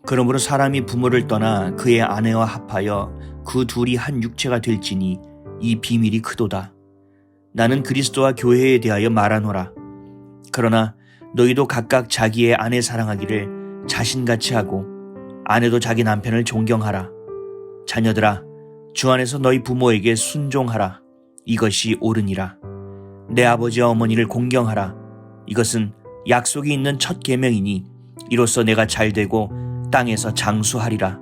그러므로 사람이 부모를 떠나 그의 아내와 합하여 그 둘이 한 육체가 될지니 이 비밀이 크도다. 나는 그리스도와 교회에 대하여 말하노라. 그러나 너희도 각각 자기의 아내 사랑하기를 자신같이 하고 아내도 자기 남편을 존경하라. 자녀들아, 주 안에서 너희 부모에게 순종하라. 이것이 옳으니라. 내 아버지와 어머니를 공경하라. 이것은 약속이 있는 첫 계명이니 이로써 내가 잘되고 땅에서 장수하리라.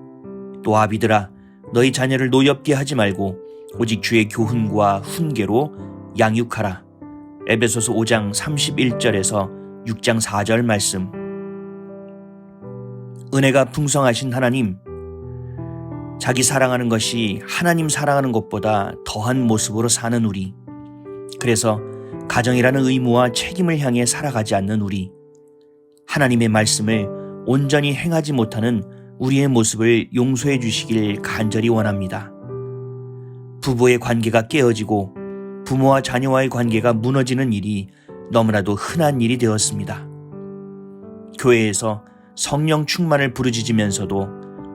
또 아비들아, 너희 자녀를 노엽게 하지 말고 오직 주의 교훈과 훈계로 양육하라. 에베소서 5장 31절에서 6장 4절 말씀. 은혜가 풍성하신 하나님, 자기 사랑하는 것이 하나님 사랑하는 것보다 더한 모습으로 사는 우리, 그래서 가정이라는 의무와 책임을 향해 살아가지 않는 우리, 하나님의 말씀을 온전히 행하지 못하는 우리의 모습을 용서해 주시길 간절히 원합니다. 부부의 관계가 깨어지고 부모와 자녀와의 관계가 무너지는 일이 너무나도 흔한 일이 되었습니다. 교회에서 성령 충만을 부르짖으면서도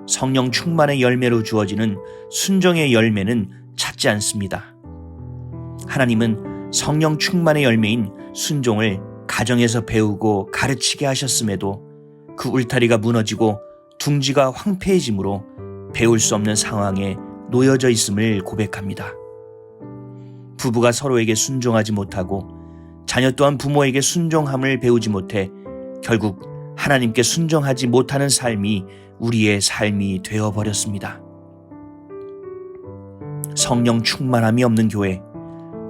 성령 충만의 열매로 주어지는 순종의 열매는 찾지 않습니다. 하나님은 성령 충만의 열매인 순종을 가정에서 배우고 가르치게 하셨음에도 그 울타리가 무너지고 둥지가 황폐해지므로 배울 수 없는 상황에 놓여져 있음을 고백합니다. 부부가 서로에게 순종하지 못하고 자녀 또한 부모에게 순종함을 배우지 못해 결국 하나님께 순종하지 못하는 삶이 우리의 삶이 되어버렸습니다. 성령 충만함이 없는 교회,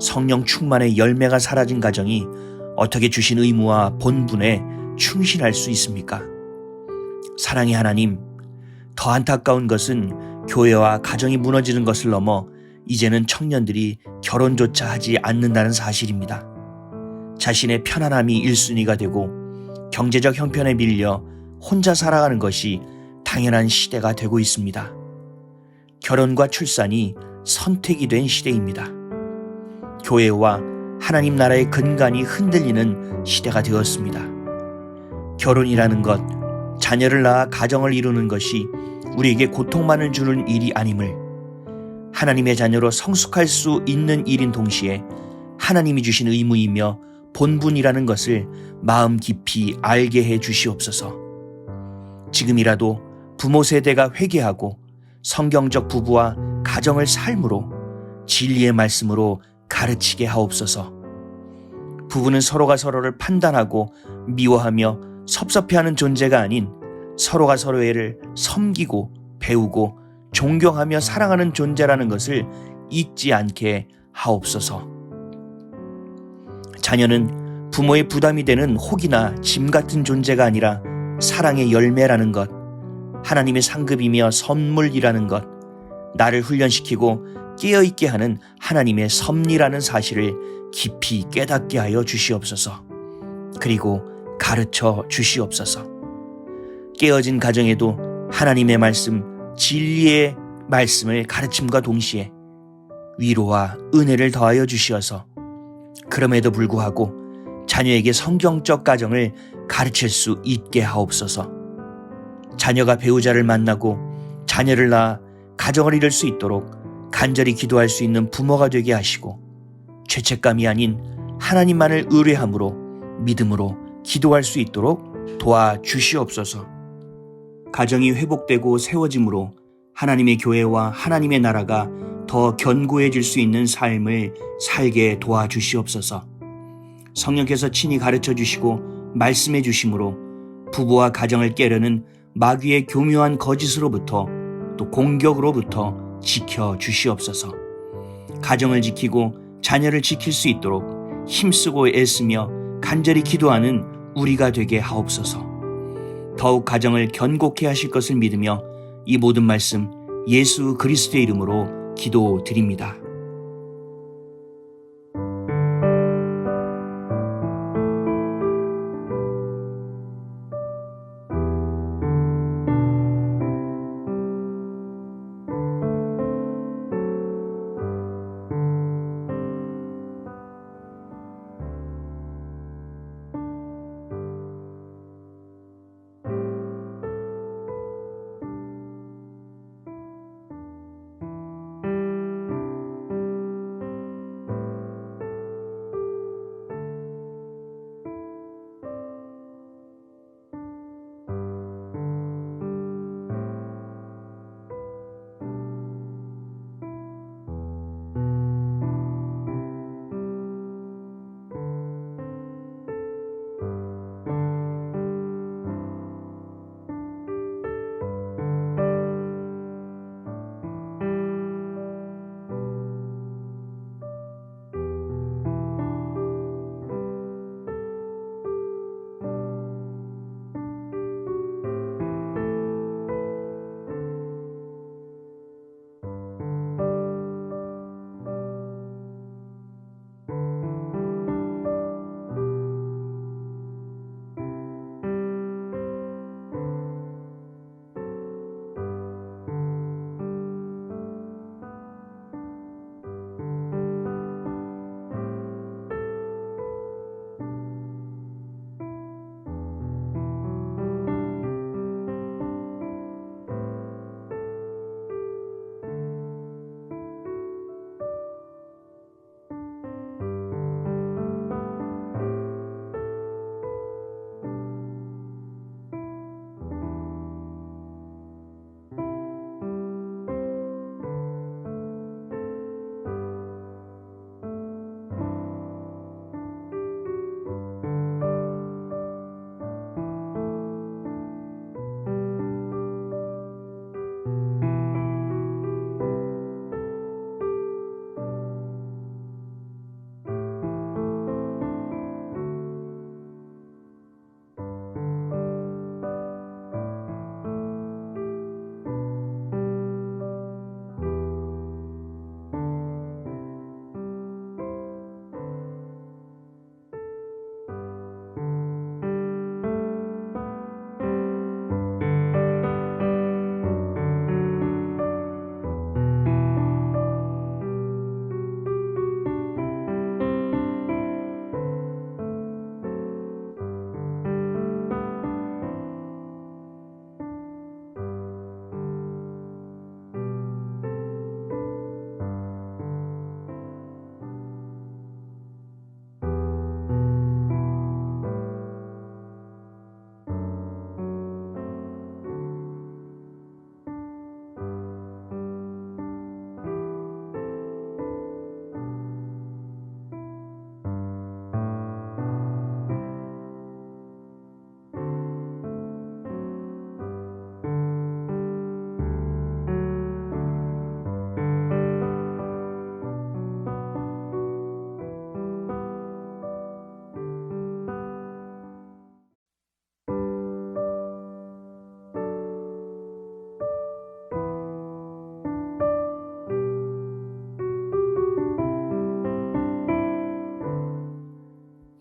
성령 충만의 열매가 사라진 가정이 어떻게 주신 의무와 본분에 충실할 수 있습니까? 사랑의 하나님, 더 안타까운 것은 교회와 가정이 무너지는 것을 넘어 이제는 청년들이 결혼조차 하지 않는다는 사실입니다. 자신의 편안함이 1순위가 되고 경제적 형편에 밀려 혼자 살아가는 것이 당연한 시대가 되고 있습니다. 결혼과 출산이 선택이 된 시대입니다. 교회와 하나님 나라의 근간이 흔들리는 시대가 되었습니다. 결혼이라는 것, 자녀를 낳아 가정을 이루는 것이 우리에게 고통만을 주는 일이 아님을, 하나님의 자녀로 성숙할 수 있는 일인 동시에 하나님이 주신 의무이며 본분이라는 것을 마음 깊이 알게 해 주시옵소서. 지금이라도 부모 세대가 회개하고 성경적 부부와 가정을 삶으로 진리의 말씀으로 가르치게 하옵소서. 부부는 서로가 서로를 판단하고 미워하며 섭섭해하는 존재가 아닌 서로가 서로를 섬기고 배우고 존경하며 사랑하는 존재라는 것을 잊지 않게 하옵소서. 자녀는 부모의 부담이 되는 혹이나 짐 같은 존재가 아니라 사랑의 열매라는 것, 하나님의 상급이며 선물이라는 것, 나를 훈련시키고 깨어있게 하는 하나님의 섭리라는 사실을 깊이 깨닫게 하여 주시옵소서. 그리고 가르쳐 주시옵소서. 깨어진 가정에도 하나님의 말씀, 진리의 말씀을 가르침과 동시에 위로와 은혜를 더하여 주시어서 그럼에도 불구하고 자녀에게 성경적 가정을 가르칠 수 있게 하옵소서. 자녀가 배우자를 만나고 자녀를 낳아 가정을 이룰 수 있도록 간절히 기도할 수 있는 부모가 되게 하시고 죄책감이 아닌 하나님만을 의뢰함으로 믿음으로 기도할 수 있도록 도와주시옵소서. 가정이 회복되고 세워짐으로 하나님의 교회와 하나님의 나라가 더 견고해질 수 있는 삶을 살게 도와주시옵소서. 성령께서 친히 가르쳐 주시고 말씀해 주심으로 부부와 가정을 깨려는 마귀의 교묘한 거짓으로부터 또 공격으로부터 지켜 주시옵소서. 가정을 지키고 자녀를 지킬 수 있도록 힘쓰고 애쓰며 간절히 기도하는 우리가 되게 하옵소서. 더욱 가정을 견고케 하실 것을 믿으며 이 모든 말씀 예수 그리스도의 이름으로 기도드립니다.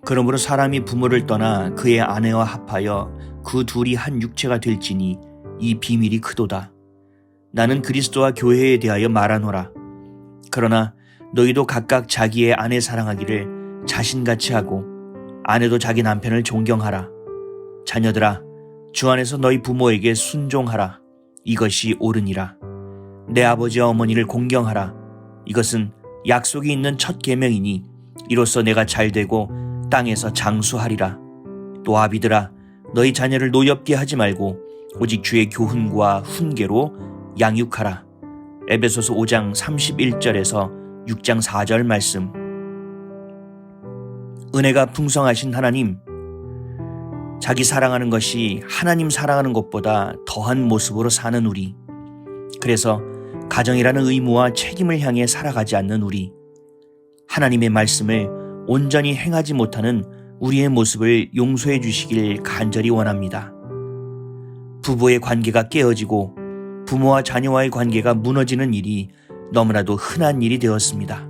그러므로 사람이 부모를 떠나 그의 아내와 합하여 그 둘이 한 육체가 될지니 이 비밀이 크도다. 나는 그리스도와 교회에 대하여 말하노라. 그러나 너희도 각각 자기의 아내 사랑하기를 자신같이 하고 아내도 자기 남편을 존경하라. 자녀들아, 주 안에서 너희 부모에게 순종하라. 이것이 옳으니라. 내 아버지와 어머니를 공경하라. 이것은 약속이 있는 첫 계명이니 이로써 내가 잘되고 땅에서 장수하리라. 또 아비들아, 너희 자녀를 노엽게 하지 말고 오직 주의 교훈과 훈계로 양육하라. 에베소서 5장 31절에서 6장 4절 말씀. 은혜가 풍성하신 하나님, 자기 사랑하는 것이 하나님 사랑하는 것보다 더한 모습으로 사는 우리, 그래서 가정이라는 의무와 책임을 향해 살아가지 않는 우리, 하나님의 말씀을 온전히 행하지 못하는 우리의 모습을 용서해 주시길 간절히 원합니다. 부부의 관계가 깨어지고 부모와 자녀와의 관계가 무너지는 일이 너무나도 흔한 일이 되었습니다.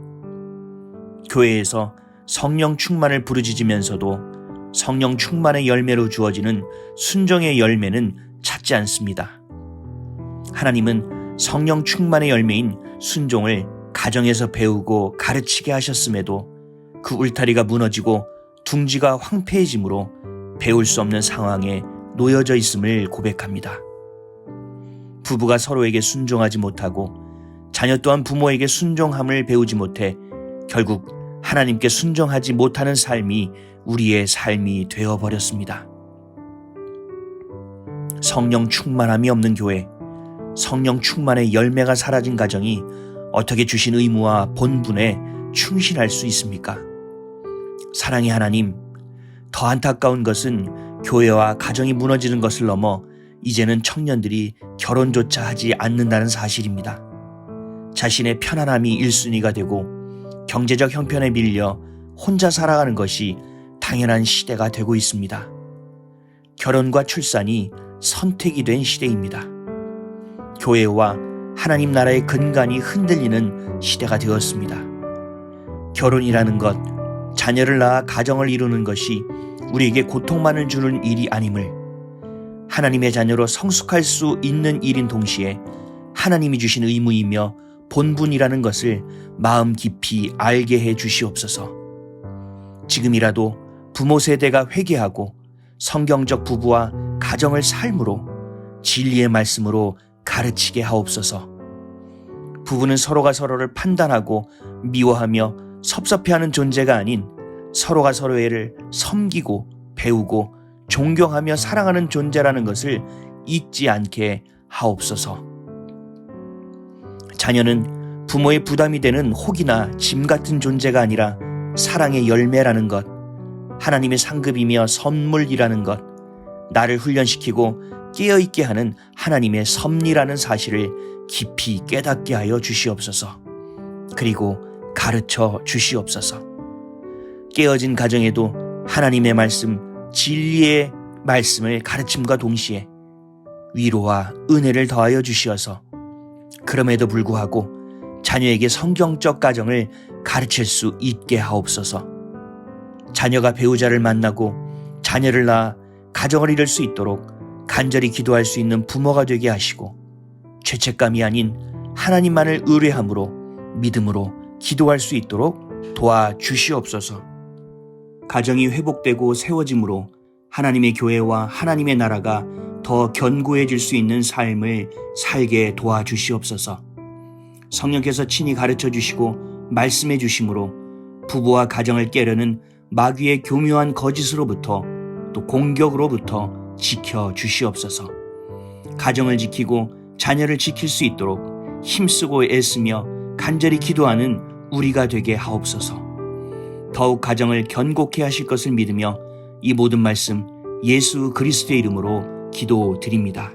교회에서 성령 충만을 부르짖으면서도 성령 충만의 열매로 주어지는 순종의 열매는 찾지 않습니다. 하나님은 성령 충만의 열매인 순종을 가정에서 배우고 가르치게 하셨음에도 그 울타리가 무너지고 둥지가 황폐해지므로 배울 수 없는 상황에 놓여져 있음을 고백합니다. 부부가 서로에게 순종하지 못하고 자녀 또한 부모에게 순종함을 배우지 못해 결국 하나님께 순종하지 못하는 삶이 우리의 삶이 되어버렸습니다. 성령 충만함이 없는 교회, 성령 충만의 열매가 사라진 가정이 어떻게 주신 의무와 본분에 충실할 수 있습니까? 사랑의 하나님, 더 안타까운 것은 교회와 가정이 무너지는 것을 넘어 이제는 청년들이 결혼조차 하지 않는다는 사실입니다. 자신의 편안함이 1순위가 되고 경제적 형편에 밀려 혼자 살아가는 것이 당연한 시대가 되고 있습니다. 결혼과 출산이 선택이 된 시대입니다. 교회와 하나님 나라의 근간이 흔들리는 시대가 되었습니다. 결혼이라는 것, 자녀를 낳아 가정을 이루는 것이 우리에게 고통만을 주는 일이 아님을, 하나님의 자녀로 성숙할 수 있는 일인 동시에 하나님이 주신 의무이며 본분이라는 것을 마음 깊이 알게 해 주시옵소서. 지금이라도 부모 세대가 회개하고 성경적 부부와 가정을 삶으로 진리의 말씀으로 가르치게 하옵소서. 부부는 서로가 서로를 판단하고 미워하며 섭섭해하는 존재가 아닌 서로가 서로를 섬기고 배우고 존경하며 사랑하는 존재라는 것을 잊지 않게 하옵소서. 자녀는 부모의 부담이 되는 혹이나 짐 같은 존재가 아니라 사랑의 열매라는 것, 하나님의 상급이며 선물이라는 것, 나를 훈련시키고 깨어있게 하는 하나님의 섭리라는 사실을 깊이 깨닫게 하여 주시옵소서. 그리고 가르쳐 주시옵소서. 깨어진 가정에도 하나님의 말씀, 진리의 말씀을 가르침과 동시에 위로와 은혜를 더하여 주시어서 그럼에도 불구하고 자녀에게 성경적 가정을 가르칠 수 있게 하옵소서. 자녀가 배우자를 만나고 자녀를 낳아 가정을 이룰 수 있도록 간절히 기도할 수 있는 부모가 되게 하시고 죄책감이 아닌 하나님만을 의뢰함으로 믿음으로 기도할 수 있도록 도와주시옵소서. 가정이 회복되고 세워짐으로 하나님의 교회와 하나님의 나라가 더 견고해질 수 있는 삶을 살게 도와주시옵소서. 성령께서 친히 가르쳐 주시고 말씀해 주심으로 부부와 가정을 깨려는 마귀의 교묘한 거짓으로부터 또 공격으로부터 지켜 주시옵소서. 가정을 지키고 자녀를 지킬 수 있도록 힘쓰고 애쓰며 간절히 기도하는 우리가 되게 하옵소서. 더욱 가정을 견고케 하실 것을 믿으며 이 모든 말씀 예수 그리스도의 이름으로 기도드립니다.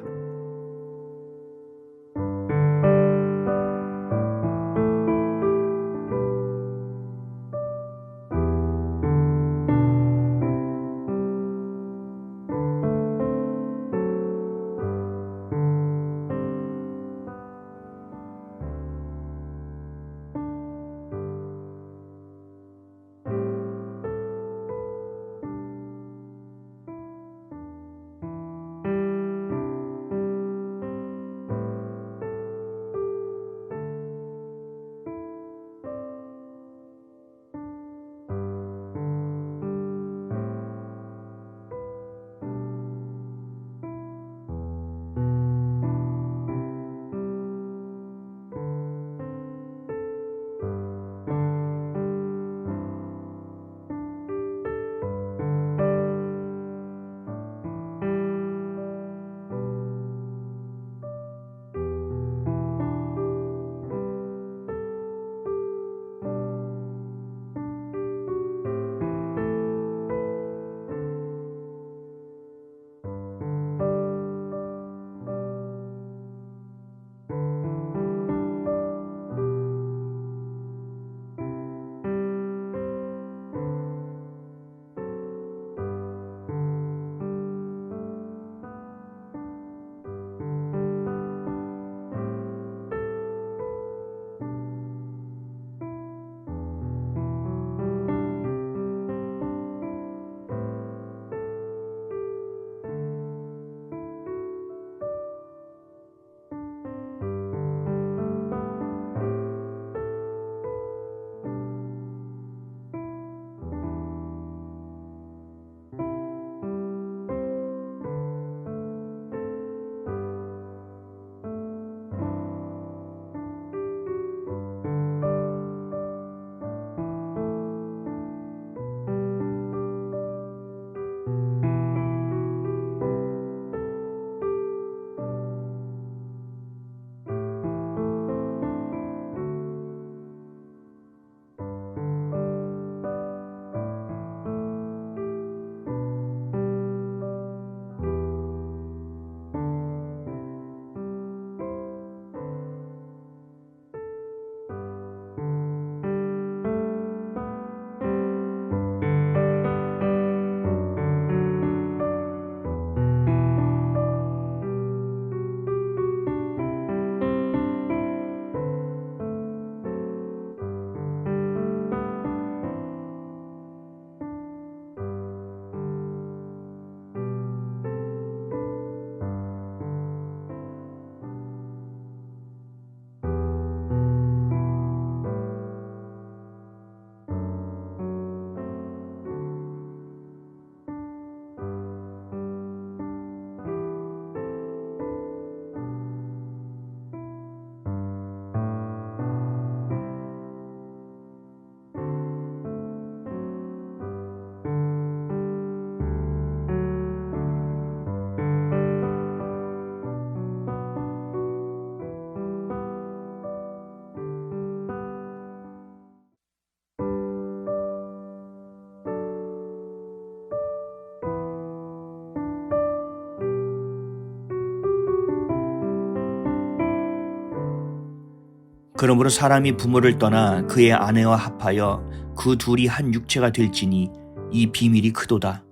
그러므로 사람이 부모를 떠나 그의 아내와 합하여 그 둘이 한 육체가 될지니 이 비밀이 크도다.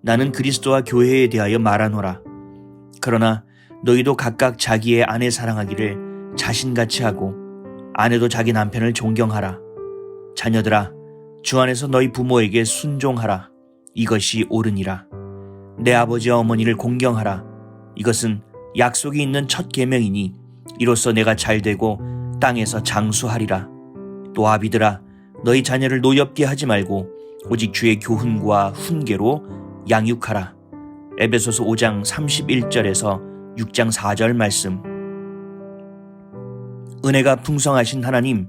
나는 그리스도와 교회에 대하여 말하노라. 그러나 너희도 각각 자기의 아내 사랑하기를 자신같이 하고 아내도 자기 남편을 존경하라. 자녀들아, 주 안에서 너희 부모에게 순종하라. 이것이 옳으니라. 내 아버지와 어머니를 공경하라. 이것은 약속이 있는 첫 계명이니 이로써 내가 잘되고 땅에서 장수하리라. 또 아비들아, 너희 자녀를 노엽게 하지 말고 오직 주의 교훈과 훈계로 양육하라. 에베소서 5장 31절에서 6장 4절 말씀. 은혜가 풍성하신 하나님,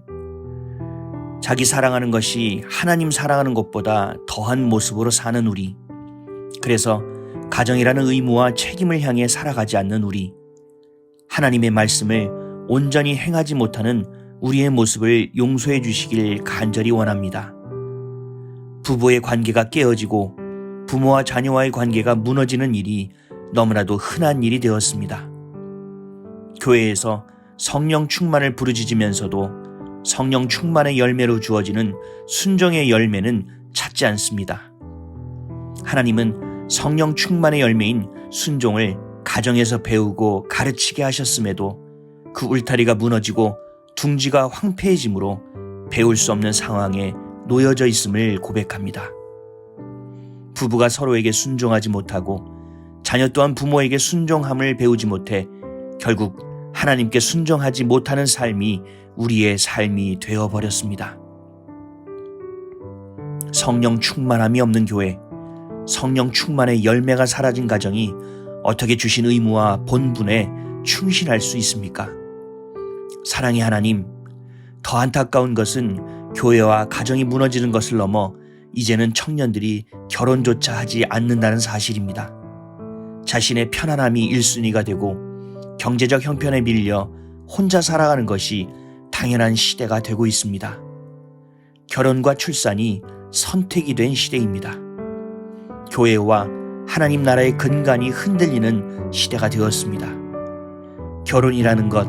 자기 사랑하는 것이 하나님 사랑하는 것보다 더한 모습으로 사는 우리, 그래서 가정이라는 의무와 책임을 향해 살아가지 않는 우리, 하나님의 말씀을 온전히 행하지 못하는 우리의 모습을 용서해 주시길 간절히 원합니다. 부부의 관계가 깨어지고 부모와 자녀와의 관계가 무너지는 일이 너무나도 흔한 일이 되었습니다. 교회에서 성령 충만을 부르짖으면서도 성령 충만의 열매로 주어지는 순종의 열매는 찾지 않습니다. 하나님은 성령 충만의 열매인 순종을 가정에서 배우고 가르치게 하셨음에도 그 울타리가 무너지고 둥지가 황폐해지므로 배울 수 없는 상황에 놓여져 있음을 고백합니다. 부부가 서로에게 순종하지 못하고 자녀 또한 부모에게 순종함을 배우지 못해 결국 하나님께 순종하지 못하는 삶이 우리의 삶이 되어버렸습니다. 성령 충만함이 없는 교회, 성령 충만의 열매가 사라진 가정이 어떻게 주신 의무와 본분에 충실할 수 있습니까? 사랑의 하나님, 더 안타까운 것은 교회와 가정이 무너지는 것을 넘어 이제는 청년들이 결혼조차 하지 않는다는 사실입니다. 자신의 편안함이 1순위가 되고 경제적 형편에 밀려 혼자 살아가는 것이 당연한 시대가 되고 있습니다. 결혼과 출산이 선택이 된 시대입니다. 교회와 하나님 나라의 근간이 흔들리는 시대가 되었습니다. 결혼이라는 것,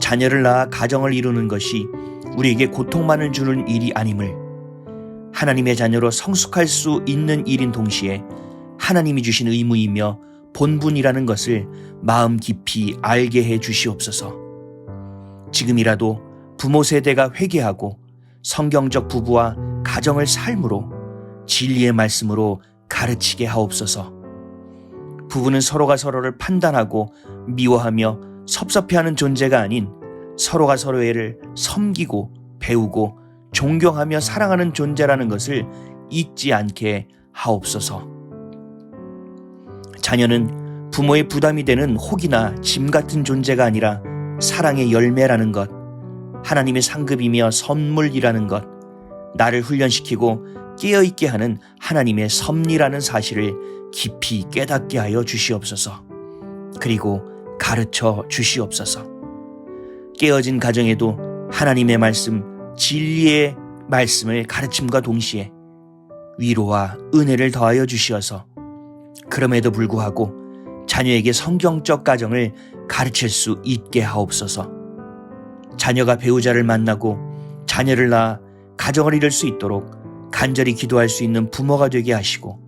자녀를 낳아 가정을 이루는 것이 우리에게 고통만을 주는 일이 아님을, 하나님의 자녀로 성숙할 수 있는 일인 동시에 하나님이 주신 의무이며 본분이라는 것을 마음 깊이 알게 해 주시옵소서. 지금이라도 부모 세대가 회개하고 성경적 부부와 가정을 삶으로 진리의 말씀으로 가르치게 하옵소서. 부부는 서로가 서로를 판단하고 미워하며 섭섭해하는 존재가 아닌 서로가 서로를 섬기고 배우고 존경하며 사랑하는 존재라는 것을 잊지 않게 하옵소서. 자녀는 부모의 부담이 되는 혹이나 짐 같은 존재가 아니라 사랑의 열매라는 것, 하나님의 상급이며 선물이라는 것, 나를 훈련시키고 깨어있게 하는 하나님의 섭리라는 사실을 깊이 깨닫게 하여 주시옵소서. 그리고 가르쳐 주시옵소서. 깨어진 가정에도 하나님의 말씀, 진리의 말씀을 가르침과 동시에 위로와 은혜를 더하여 주시어서 그럼에도 불구하고 자녀에게 성경적 가정을 가르칠 수 있게 하옵소서. 자녀가 배우자를 만나고 자녀를 낳아 가정을 이룰 수 있도록 간절히 기도할 수 있는 부모가 되게 하시고,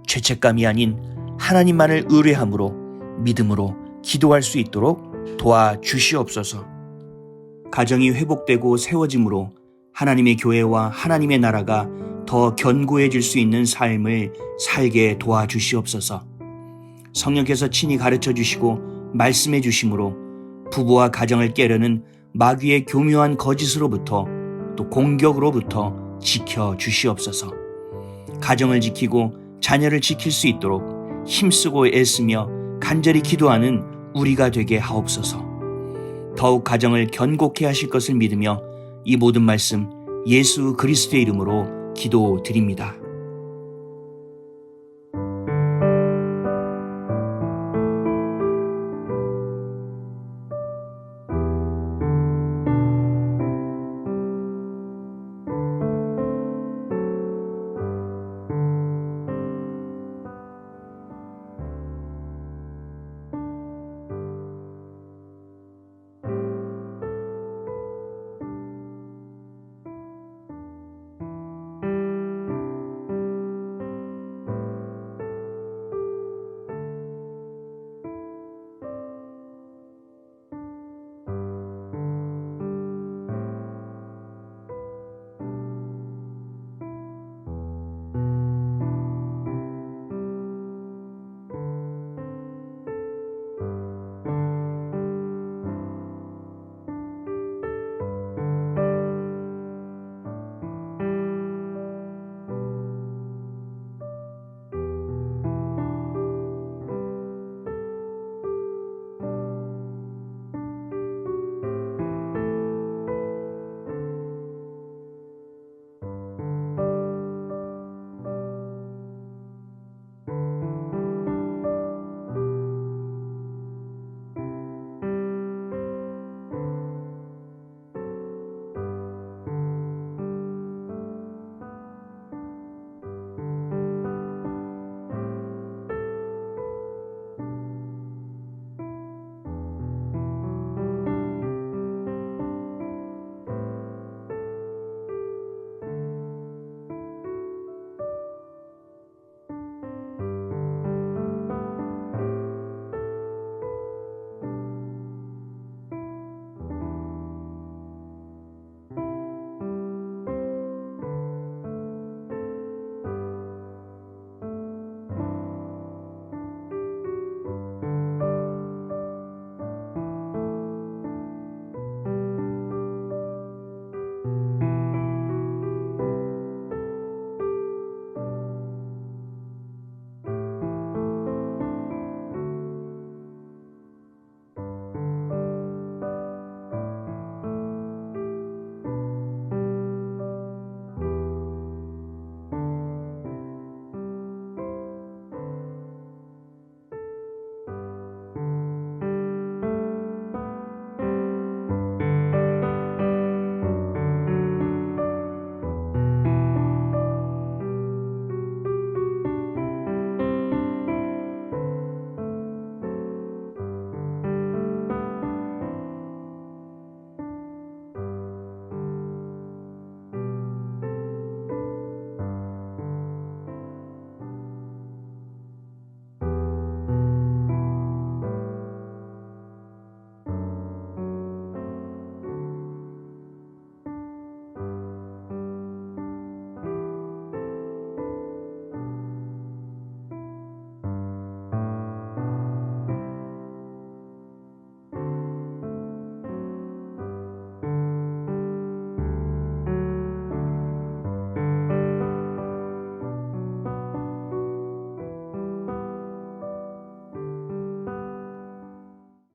죄책감이 아닌 하나님만을 의뢰함으로 믿음으로 기도할 수 있도록 도와주시옵소서. 가정이 회복되고 세워짐으로 하나님의 교회와 하나님의 나라가 더 견고해질 수 있는 삶을 살게 도와주시옵소서. 성령께서 친히 가르쳐 주시고 말씀해 주심으로 부부와 가정을 깨려는 마귀의 교묘한 거짓으로부터 또 공격으로부터 지켜 주시옵소서. 가정을 지키고 자녀를 지킬 수 있도록 힘쓰고 애쓰며 간절히 기도하는 우리가 되게 하옵소서. 더욱 가정을 견고케 하실 것을 믿으며 이 모든 말씀 예수 그리스도의 이름으로 기도드립니다.